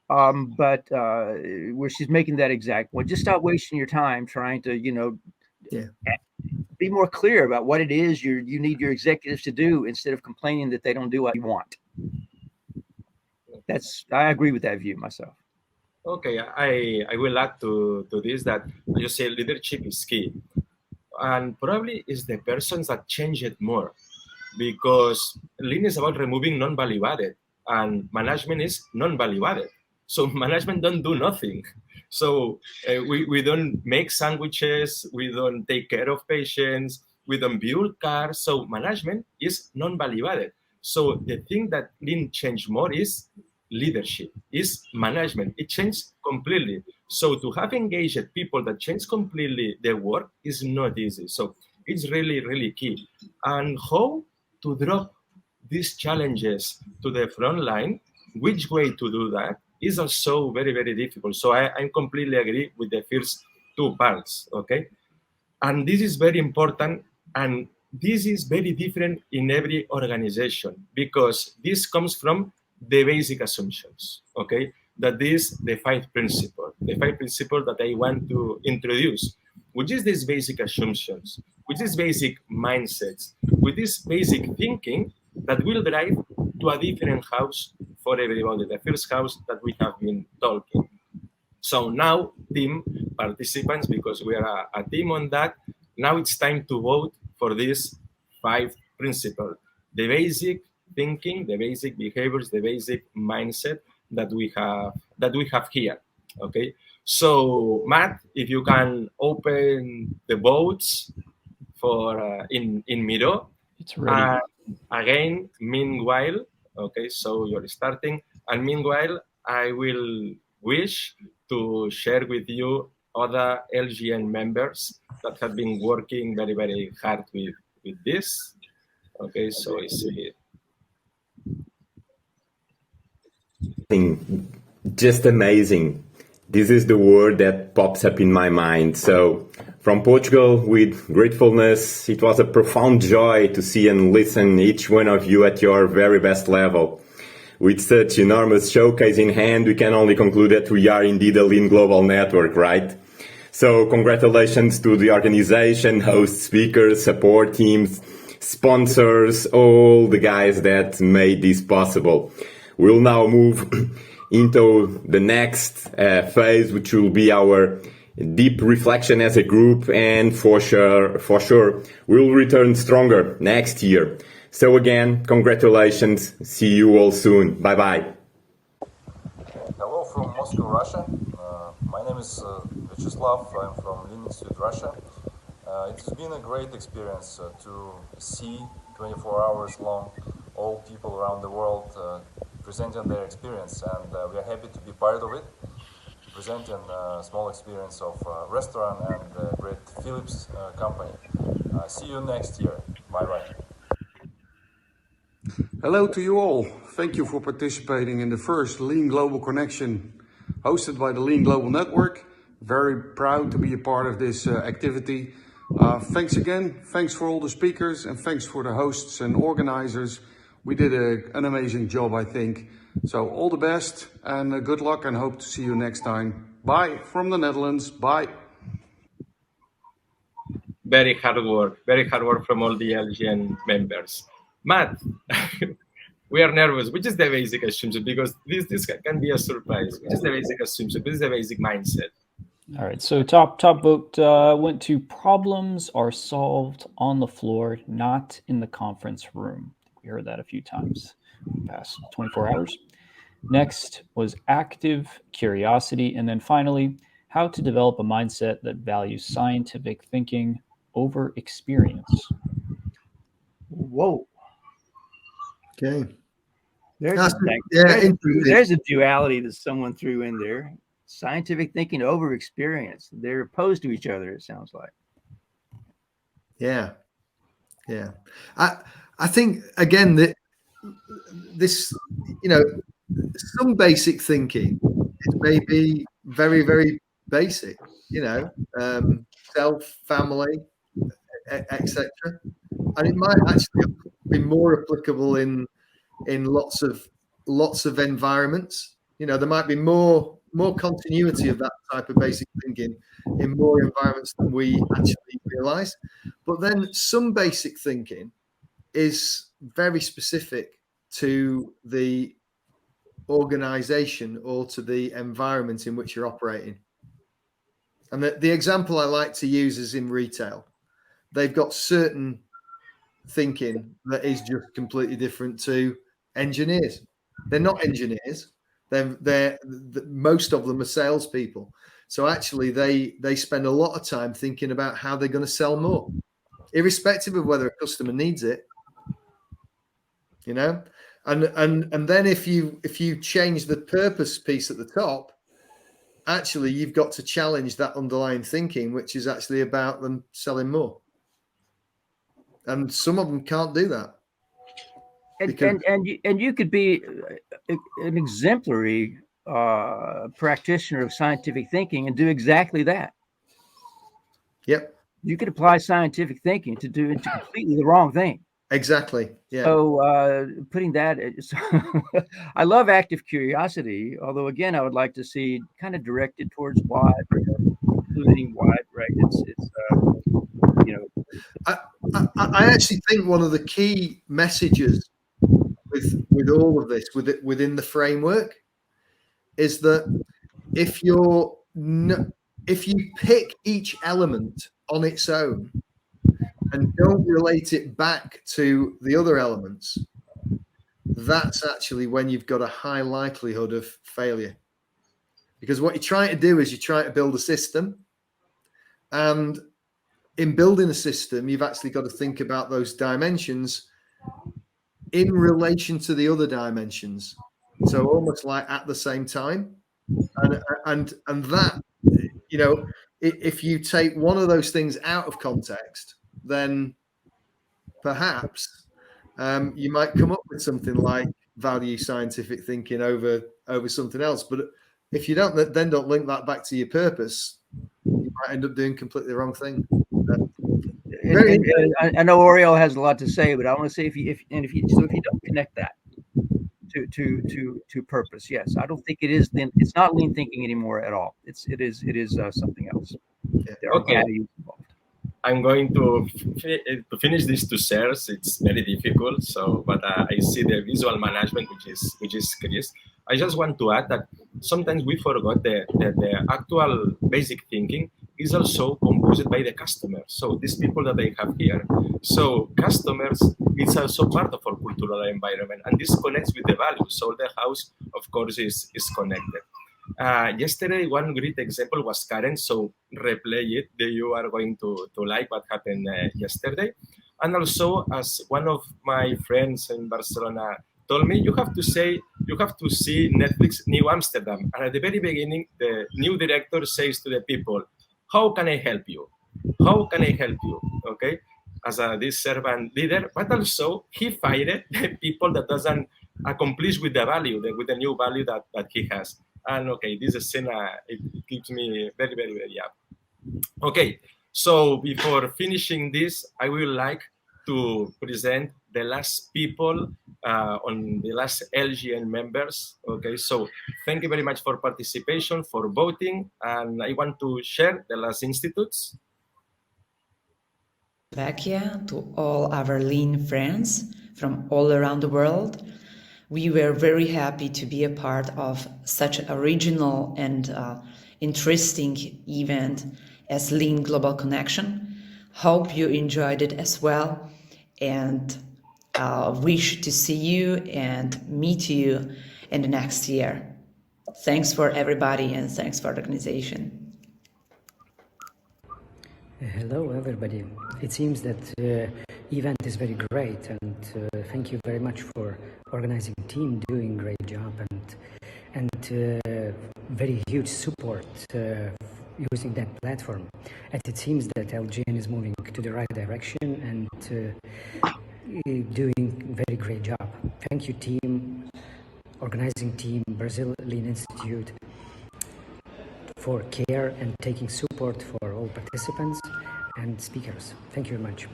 [SPEAKER 7] But where she's making that exact point. Just stop wasting your time trying to, be more clear about what it is you need your executives to do, instead of complaining that they don't do what you want. I agree with that view myself.
[SPEAKER 2] Okay, I will add to this that you say leadership is key, and probably is the persons that change it more, because lean is about removing non-value added, and management is non-value added. So management don't do nothing. So we don't make sandwiches, we don't take care of patients, we don't build cars. So management is non-value added. So the thing that lean change more is leadership, is management. It changed completely. So to have engaged people that change completely their work is not easy. So it's really, really key. And how to drop these challenges to the front line, which way to do that is also very, very difficult. So I completely agree with the first 2 parts, okay? And this is very important, and this is very different in every organization, because this comes from the basic assumptions, okay? That is the 5 principles that I want to introduce, which is these basic assumptions, which is basic mindsets, with this basic thinking that will drive to a different house for everybody, the first house that we have been talking. So now, team participants, because we are a team on that, now it's time to vote for these 5 principles. The basic thinking, the basic behaviors, the basic mindset that we have here. Okay. So Matt, if you can open the votes for in Miro.
[SPEAKER 3] It's ready.
[SPEAKER 2] Again, meanwhile, okay, so you're starting, and meanwhile, I will wish to share with you other LGN members that have been working very, very hard with this. Okay, so I see.
[SPEAKER 18] Just amazing. This is the word that pops up in my mind. So from Portugal, with gratefulness, it was a profound joy to see and listen each one of you at your very best level. With such enormous showcase in hand, we can only conclude that we are indeed a lean global network, right? So congratulations to the organization, host speakers, support teams, sponsors, all the guys that made this possible. We'll now move into the next phase, which will be our deep reflection as a group, and for sure, we'll return stronger next year. So again, congratulations. See you all soon. Bye-bye.
[SPEAKER 19] Hello from Moscow, Russia. My name is Vyacheslav. I'm from Lean Institute, Russia. It has been a great experience to see 24 hours long all people around the world presenting their experience, and we are happy to be part of it, presenting a small experience of a restaurant and a great Philips company. See you next year. Bye-bye.
[SPEAKER 20] Hello to you all. Thank you for participating in the first Lean Global Connection hosted by the Lean Global Network. Very proud to be a part of this activity. Thanks again. Thanks for all the speakers, and thanks for the hosts and organizers. We did an amazing job, I think. So all the best and good luck, and hope to see you next time. Bye from the Netherlands. Bye.
[SPEAKER 2] Very hard work from all the LGN members. Matt, we are nervous. Which is the basic assumption? Because this can be a surprise. Which is the basic assumption? This is the basic mindset.
[SPEAKER 3] All right, so top vote went to problems are solved on the floor, not in the conference room. We heard that a few times in the past 24 hours. Next was active curiosity. And then finally, how to develop a mindset that values scientific thinking over experience.
[SPEAKER 7] Whoa.
[SPEAKER 1] Okay.
[SPEAKER 7] There's a duality that someone threw in there. Scientific thinking over experience. They're opposed to each other, it sounds like.
[SPEAKER 1] Yeah. I think, again, that this, some basic thinking is maybe very, very basic, self, family, etc. And it might actually be more applicable in lots of environments. There might be more continuity of that type of basic thinking in more environments than we actually realize. But then some basic thinking is very specific to the organization or to the environment in which you're operating. And the example I like to use is in retail. They've got certain thinking that is just completely different to engineers. They're not engineers. They're most of them are salespeople. So actually, they spend a lot of time thinking about how they're going to sell more, irrespective of whether a customer needs it. And then if you change the purpose piece at the top, actually you've got to challenge that underlying thinking, which is actually about them selling more. And some of them can't do that.
[SPEAKER 7] And you could be an exemplary practitioner of scientific thinking and do exactly that.
[SPEAKER 1] Yep.
[SPEAKER 7] You could apply scientific thinking to do completely the wrong thing.
[SPEAKER 1] Exactly. Yeah.
[SPEAKER 7] So putting that, I love active curiosity. Although again, I would like to see kind of directed towards why, including why. Right? It's
[SPEAKER 1] I actually think one of the key messages with all of this within the framework is that if you pick each element on its own and don't relate it back to the other elements, that's actually when you've got a high likelihood of failure. Because what you're trying to do is you're trying to build a system, and in building a system, you've actually got to think about those dimensions in relation to the other dimensions. So almost like at the same time. And that, you know, if you take one of those things out of context, then perhaps you might come up with something like value scientific thinking over something else. But if you don't link that back to your purpose, you might end up doing completely the wrong thing.
[SPEAKER 7] I know Oriel has a lot to say, but I want to say if you don't connect that to purpose, yes, I don't think it is. Then it's not lean thinking anymore at all. It is something else. There are values involved.
[SPEAKER 2] I'm going to finish these two shares. It's very difficult. So, but I see the visual management, which is Chris. I just want to add that sometimes we forgot that the actual basic thinking is also composed by the customers. So these people that I have here. So customers, it's also part of our cultural environment, and this connects with the values. So the house, of course, is connected. Yesterday, one great example was Karen, so replay it. You are going to like what happened yesterday. And also, as one of my friends in Barcelona told me, you have to see Netflix New Amsterdam. And at the very beginning, the new director says to the people, how can I help you? How can I help you? Okay, as this servant leader, but also he fired the people that doesn't accomplish with the value, with the new value that he has. And okay, this scene, it keeps me very, very, very up. Okay, so before finishing this, I would like to present the last people on the last LGN members. Okay, so thank you very much for participation, for voting, and I want to share the last institutes.
[SPEAKER 21] Slovakia, to all our lean friends from all around the world. We were very happy to be a part of such a regional and interesting event as Lean Global Connection. Hope you enjoyed it as well, and wish to see you and meet you in the next year. Thanks for everybody, and thanks for the organization.
[SPEAKER 22] Hello everybody. It seems that event is very great, and thank you very much for organizing team doing great job, and very huge support using that platform. And it seems that LGN is moving to the right direction and doing very great job. Thank you team, organizing team, Brazil Lean Institute, for care and taking support for all participants and speakers. Thank you very much.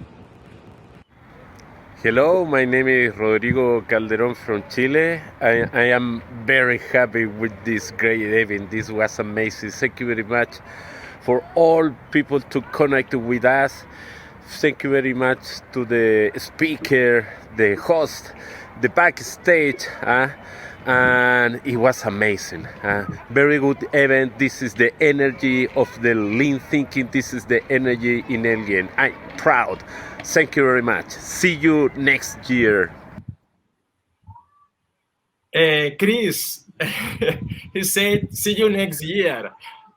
[SPEAKER 23] Hello, my name is Rodrigo Calderon from Chile. I am very happy with this great event. This was amazing. Thank you very much for all people to connect with us. Thank you very much to the speaker, the host, the backstage. And it was amazing. Very good event. This is the energy of the lean thinking. This is the energy in LGN. I'm proud. Thank you very much. See you next year.
[SPEAKER 2] Chris, he said, see you next year.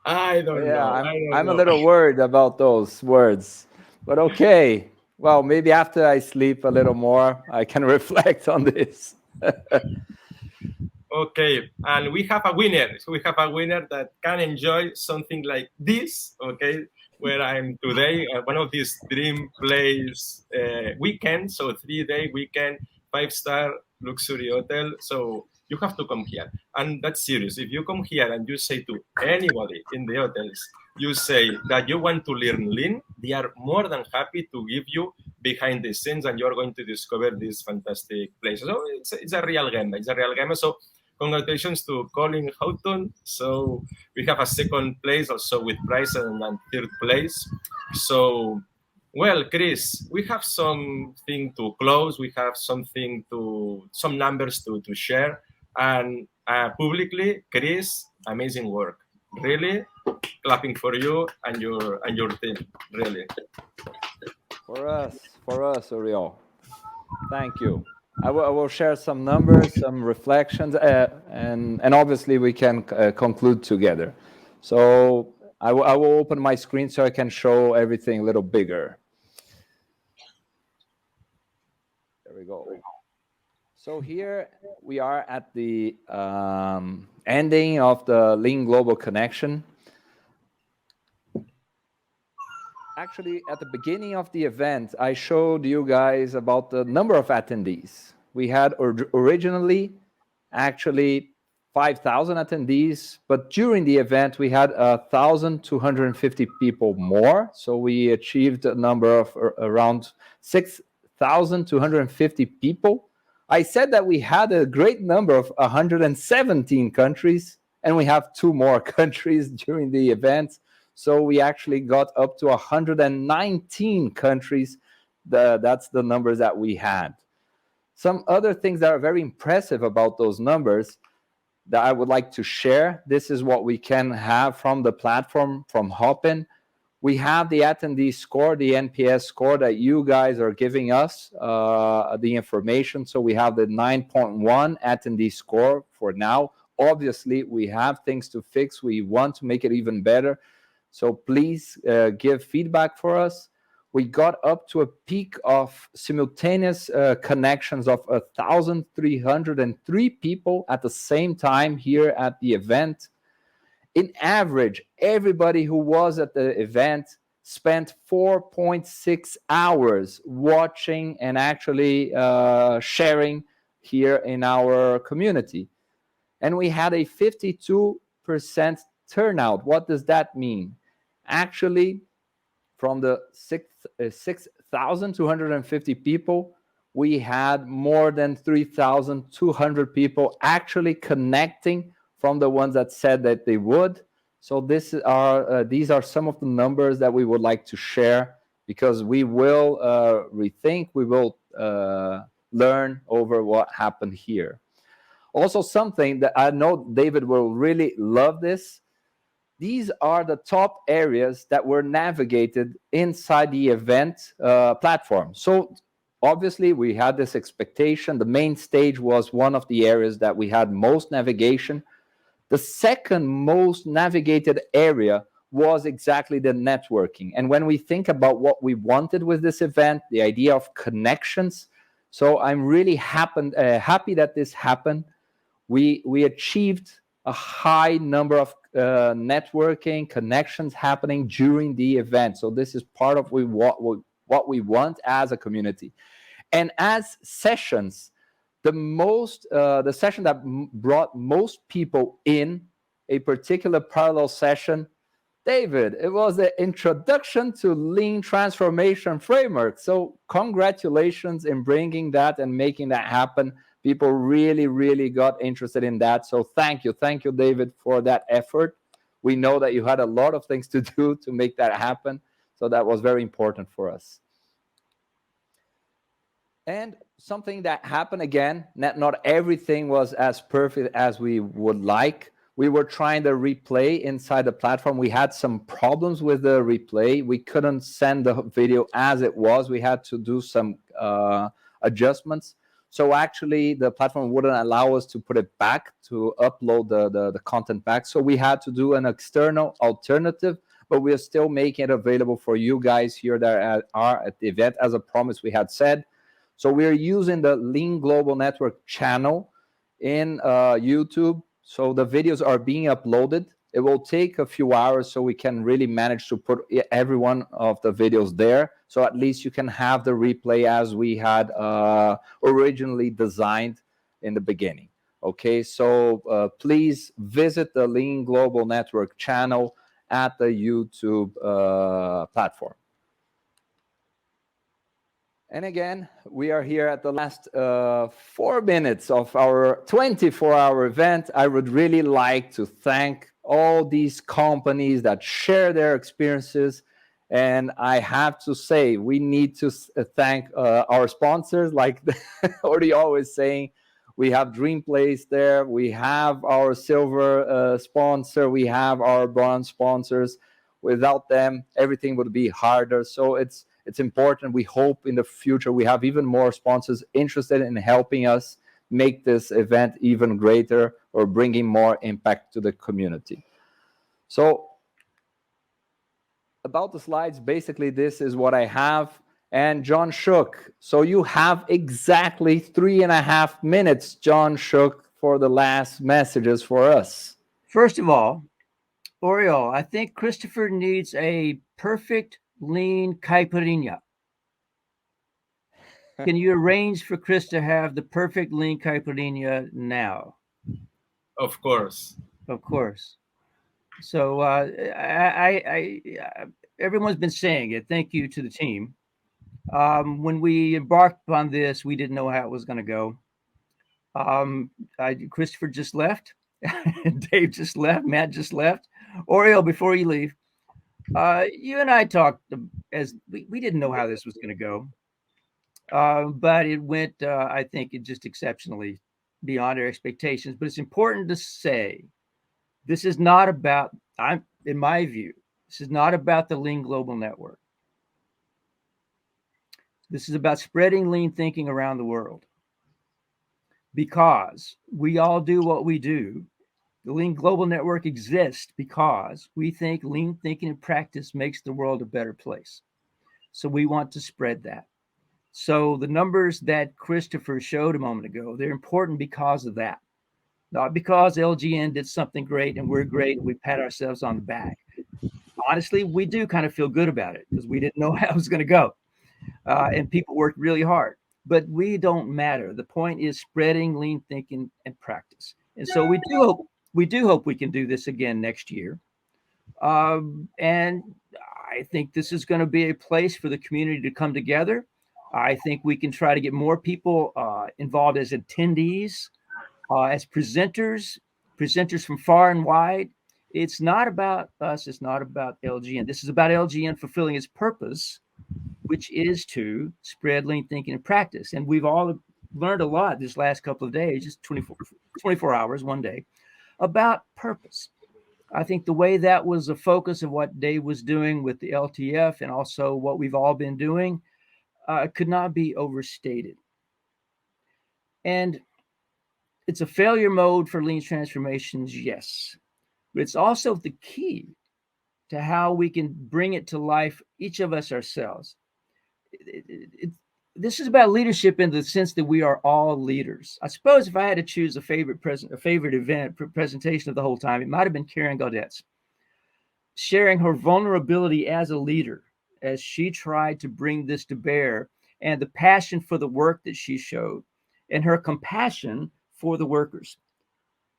[SPEAKER 2] I don't know.
[SPEAKER 24] I'm a little worried about those words, but okay. Well, maybe after I sleep a little more, I can reflect on this.
[SPEAKER 2] Okay, and we have a winner. So we have a winner that can enjoy something like this, okay, where I'm today, one of these dream place weekends, so 3-day weekend, 5-star luxury hotel. So you have to come here. And that's serious. If you come here and you say to anybody in the hotels, you say that you want to learn lean, they are more than happy to give you behind the scenes, and you're going to discover these fantastic places. So it's a real game. It's a real game. So congratulations to Colin Houghton. So we have a second place also with prize and third place. So, well, Chris, we have something to close. We have some numbers to share. And publicly, Chris, amazing work. Really clapping for you and your team. Really.
[SPEAKER 24] For us, Oriol. Thank you. I will share some numbers, some reflections, and obviously we can conclude together. So I will open my screen so I can show everything a little bigger. There we go. So here we are at the ending of the Lean Global Connection. Actually, at the beginning of the event, I showed you guys about the number of attendees. We had originally actually 5,000 attendees, but during the event, we had 1,250 people more. So we achieved a number of around 6,250 people. I said that we had a great number of 117 countries, and we have 2 more countries during the event. So we actually got up to 119 countries. That's the numbers that we had. Some other things that are very impressive about those numbers that I would like to share. This is what we can have from the platform, from Hopin. We have the attendee score, the NPS score that you guys are giving us the information. So we have the 9.1 attendee score for now. Obviously, we have things to fix. We want to make it even better. So please give feedback for us. We got up to a peak of simultaneous connections of 1,303 people at the same time here at the event. In average, everybody who was at the event spent 4.6 hours watching and actually sharing here in our community. And we had a 52% turnout. What does that mean? Actually, from the 6,250 people, we had more than 3,200 people actually connecting from the ones that said that they would. So these are some of the numbers that we would like to share, because we will rethink, we will learn over what happened here. Also, something that I know David will really love this. These are the top areas that were navigated inside the event platform. So obviously, we had this expectation. The main stage was one of the areas that we had most navigation. The second most navigated area was exactly the networking. And when we think about what we wanted with this event, the idea of connections, so I'm really happy that this happened. We achieved a high number of networking connections happening during the event. So this is part of what we want as a community. And as sessions, the session that brought most people in a particular parallel session, David, it was the introduction to Lean Transformation Framework. So congratulations in bringing that and making that happen. People really, really got interested in that. So thank you, David, for that effort. We know that you had a lot of things to do to make that happen. So that was very important for us. And something that happened again, not everything was as perfect as we would like. We were trying to replay inside the platform. We had some problems with the replay. We couldn't send the video as it was. We had to do some adjustments. So actually, the platform wouldn't allow us to put it back, to upload the content back. So we had to do an external alternative, but we are still making it available for you guys here that are at the event, as a promise we had said. So we're using the Lean Global Network channel in YouTube. So the videos are being uploaded. It will take a few hours so we can really manage to put every one of the videos there. So at least you can have the replay as we had originally designed in the beginning. Okay, so please visit the Lean Global Network channel at the YouTube platform. And again, we are here at the last 4 minutes of our 24-hour event. I would really like to thank all these companies that share their experiences. And I have to say, we need to thank our sponsors, like Ori always saying. We have Dream Place there. We have our silver sponsor. We have our bronze sponsors. Without them, everything would be harder. So it's important. We hope in the future we have even more sponsors interested in helping us make this event even greater or bringing more impact to the community. So about the slides, basically this is what I have. And John Shook, so you have exactly 3.5 minutes, John Shook, for the last messages for us.
[SPEAKER 7] First of all, Oriol, I think Christopher needs a perfect lean caipirinha. Can you arrange for Chris to have the perfect lean caipirinha now?
[SPEAKER 2] Of course.
[SPEAKER 7] Of course. So everyone's been saying it. Thank you to the team. When we embarked on this, we didn't know how it was going to go. Christopher just left. Dave just left. Matt just left. Oriol, before you leave, you and I talked as we didn't know how this was going to go. But it went, I think, it just exceptionally beyond our expectations. But it's important to say, this is not about, in my view, this is not about the Lean Global Network. This is about spreading lean thinking around the world. Because we all do what we do. The Lean Global Network exists because we think lean thinking and practice makes the world a better place. So we want to spread that. So the numbers that Christopher showed a moment ago, they're important because of that. Not because LGN did something great and we're great and we pat ourselves on the back. Honestly, we do kind of feel good about it because we didn't know how it was going to go. And people worked really hard. But we don't matter. The point is spreading lean thinking and practice. And so we do hope we can do this again next year. And I think this is going to be a place for the community to come together. I think we can try to get more people involved as attendees, as presenters from far and wide. It's not about us. It's not about LGN. This is about LGN fulfilling its purpose, which is to spread lean thinking and practice. And we've all learned a lot this last couple of days, just 24 hours, one day, about purpose. I think the way that was the focus of what Dave was doing with the LTF and also what we've all been doing could not be overstated. And it's a failure mode for lean transformations, yes. But it's also the key to how we can bring it to life, each of us ourselves. This is about leadership in the sense that we are all leaders. I suppose if I had to choose a favorite presentation of the whole time, it might have been Karen Gaudet's, sharing her vulnerability as a leader as she tried to bring this to bear and the passion for the work that she showed and her compassion for the workers.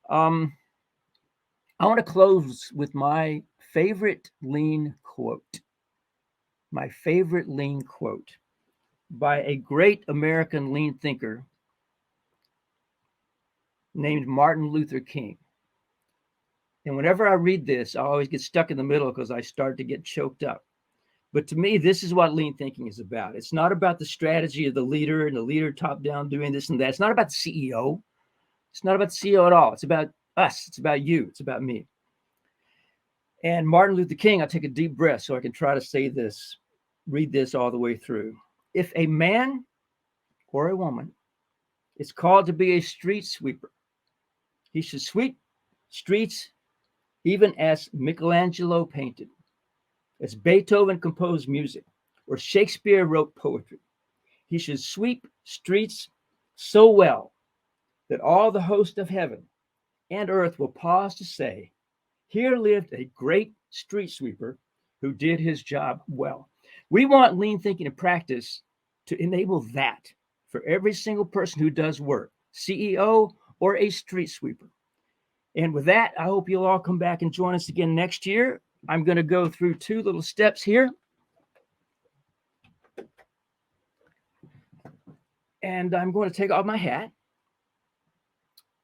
[SPEAKER 7] I want to close with my favorite lean quote. My favorite lean quote by a great American lean thinker named Martin Luther King. And whenever I read this, I always get stuck in the middle because I start to get choked up. But to me, this is what lean thinking is about. It's not about the strategy of the leader and the leader top down doing this and that. It's not about the CEO. It's not about the CEO at all. It's about us. It's about you. It's about me. And Martin Luther King, I'll take a deep breath so I can try to say this, read this all the way through. If a man or a woman is called to be a street sweeper, he should sweep streets even as Michelangelo painted, as Beethoven composed music, or Shakespeare wrote poetry. He should sweep streets so well that all the host of heaven and earth will pause to say, here lived a great street sweeper who did his job well. We want lean thinking and practice to enable that for every single person who does work, CEO or a street sweeper. And with that, I hope you'll all come back and join us again next year. I'm going to go through 2 little steps here. And I'm going to take off my hat.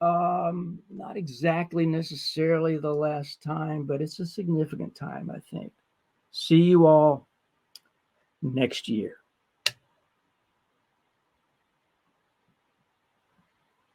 [SPEAKER 7] Not exactly necessarily the last time, but it's a significant time, I think. See you all next year.